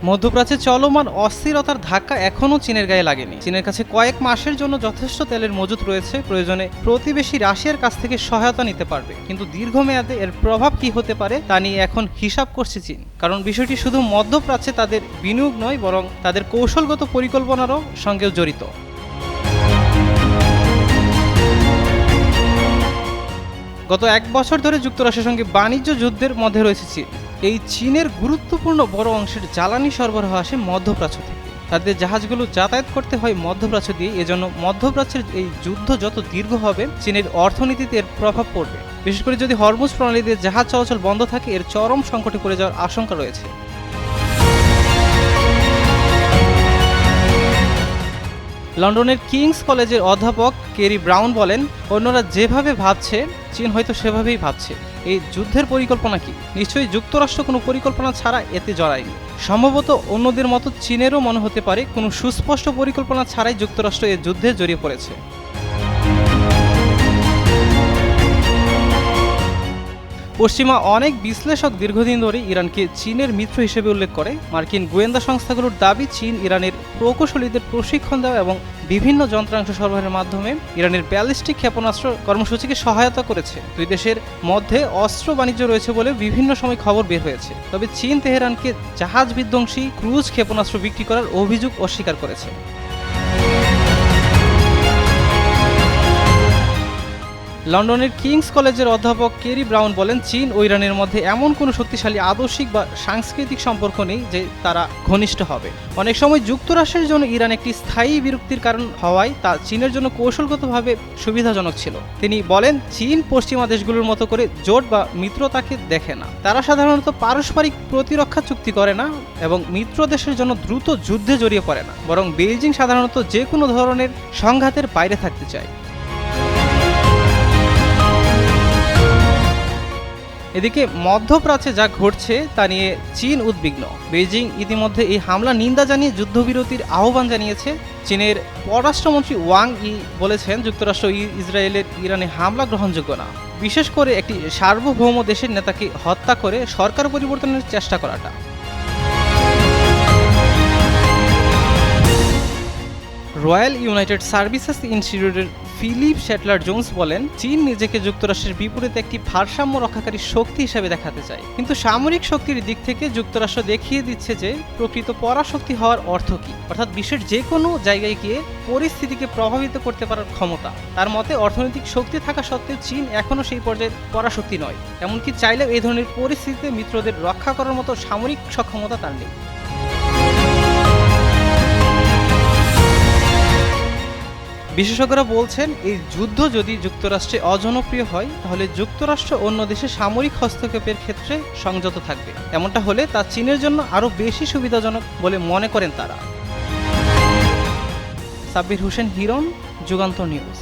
মধ্যপ্রাচ্যে চলমান অস্থিরতার ধাক্কা এখনও চীনের গায়ে লাগেনি। চীনের কাছে কয়েক মাসের জন্য যথেষ্ট তেলের মজুত রয়েছে, প্রয়োজনে প্রতিবেশী রাশিয়ার কাছ থেকে সহায়তা নিতে পারবে। কিন্তু দীর্ঘমেয়াদে এর প্রভাব কি হতে পারে তা নিয়ে এখন হিসাব করছে চীন। কারণ বিষয়টি শুধু মধ্যপ্রাচ্যে তাদের বিনিয়োগ নয়, বরং তাদের কৌশলগত পরিকল্পনারও সঙ্গেও জড়িত। গত এক বছর ধরে যুক্তরাষ্ট্রের সঙ্গে বাণিজ্য যুদ্ধের মধ্যে রয়েছে চীন। এই চীনের গুরুত্বপূর্ণ বড় অংশের জ্বালানি সরবরাহ আসে মধ্যপ্রাচ্য থেকে। তাদের জাহাজগুলো যাতায়াত করতে হয় মধ্যপ্রাচ্য দিয়ে। এজন্য মধ্যপ্রাচ্যের এই যুদ্ধ যত দীর্ঘ হবে, চীনের অর্থনীতিতে এর প্রভাব পড়বে। বিশেষ করে যদি হরমুজ প্রণালী দিয়ে জাহাজ চলাচল বন্ধ থাকে, এর চরম সংকটে পড়ে যাওয়ার আশঙ্কা রয়েছে। লন্ডনের কিংস কলেজের অধ্যাপক কেরি ব্রাউন বলেন, অন্যরা যেভাবে ভাবছে চীন হয়তো সেভাবেই ভাবছে। এই যুদ্ধের পরিকল্পনা কি? নিশ্চয়ই যুক্তরাষ্ট্র কোনো পরিকল্পনা ছাড়া এতে জড়ায়নি। সম্ভবত অন্যদের মতো চীনেরও মনে হতে পারে কোনো সুস্পষ্ট পরিকল্পনা ছাড়াই যুক্তরাষ্ট্র এই যুদ্ধে জড়িয়ে পড়েছে। পশ্চিমা অনেক বিশ্লেষক দীর্ঘদিন ধরে ইরানকে চীনের মিত্র হিসেবে উল্লেখ করে। মার্কিন গোয়েন্দা সংস্থাগুলোর দাবি, চীন ইরানের প্রকৌশলীদের প্রশিক্ষণ দেওয়া এবং বিভিন্ন যন্ত্রাংশ সরবরাহের মাধ্যমে ইরানের ব্যালিস্টিক ক্ষেপণাস্ত্র কর্মসূচিকে সহায়তা করেছে। দুই দেশের মধ্যে অস্ত্র বাণিজ্য রয়েছে বলে বিভিন্ন সময় খবর বের হয়েছে। তবে চীন তেহরানকে জাহাজ বিধ্বংসী ক্রুজ ক্ষেপণাস্ত্র বিক্রি করার অভিযোগ অস্বীকার করেছে। লন্ডনের কিংস কলেজের অধ্যাপক কেরি ব্রাউন বলেন, চীন ও ইরানের মধ্যে এমন কোনো শক্তিশালী আদর্শিক বা সাংস্কৃতিক সম্পর্ক নেই যে তারা ঘনিষ্ঠ হবে। অনেক সময় যুক্তরাষ্ট্রের জন্য ইরান একটি স্থায়ী বিরক্তির কারণ হওয়ায় তা চীনের জন্য কৌশলগতভাবে সুবিধাজনক ছিল। তিনি বলেন, চীন পশ্চিমা দেশগুলোর মতো করে জোট বা মিত্রতাকে দেখে না। তারা সাধারণত পারস্পরিক প্রতিরক্ষা চুক্তি করে না এবং মিত্র দেশের জন্য দ্রুত যুদ্ধে জড়িয়ে পড়ে না, বরং বেইজিং সাধারণত যে কোনো ধরনের সংঘাতের বাইরে থাকতে চায়। এদিকে মধ্যপ্রাচ্যে যা ঘটছে তা নিয়ে চীন উদ্বিগ্ন। বেইজিং ইতিমধ্যে এই হামলা নিন্দা জানিয়ে যুদ্ধবিরতির আহ্বান জানিয়েছে। চীনের পররাষ্ট্রমন্ত্রী ওয়াং ই বলেছেন, যুক্তরাষ্ট্র ইসরায়েলের ইরানে হামলা গ্রহণযোগ্য না, বিশেষ করে একটি সার্বভৌম দেশের নেতাকে হত্যা করে সরকার পরিবর্তনের চেষ্টা করাটা। রয়্যাল ইউনাইটেড সার্ভিসেস ইনস্টিটিউটের ফিলিপ শ্যাটলার জোন্স বলেন, চীন নিজেকে যুক্তরাষ্ট্রের বিপরীতে একটি ভারসাম্য রক্ষাকারী শক্তি হিসেবে দেখাতে চায়। কিন্তু সামরিক শক্তির দিক থেকে যুক্তরাষ্ট্র দেখিয়ে দিচ্ছে যে প্রকৃত পরাশক্তি হওয়ার অর্থ কী, অর্থাৎ বিশ্বের যে কোনো জায়গায় গিয়ে পরিস্থিতিকে প্রভাবিত করতে পারার ক্ষমতা। তার মতে, অর্থনৈতিক শক্তি থাকা সত্ত্বেও চীন এখনও সেই পর্যায়ের পরাশক্তি নয়। এমনকি চাইলেও এই ধরনের পরিস্থিতিতে মিত্রদের রক্ষা করার মতো সামরিক সক্ষমতা তার নেই। বিশেষজ্ঞরা বলছেন, এই যুদ্ধ যদি যুক্তরাষ্ট্রে অজনপ্রিয় হয়, তাহলে যুক্তরাষ্ট্র অন্য দেশে সামরিক হস্তক্ষেপের ক্ষেত্রে সংযত থাকবে। এমনটা হলে তা চীনের জন্য আরও বেশি সুবিধাজনক বলে মনে করেন তারা। সাব্বির হোসেন হিরণ, যুগান্তর নিউজ।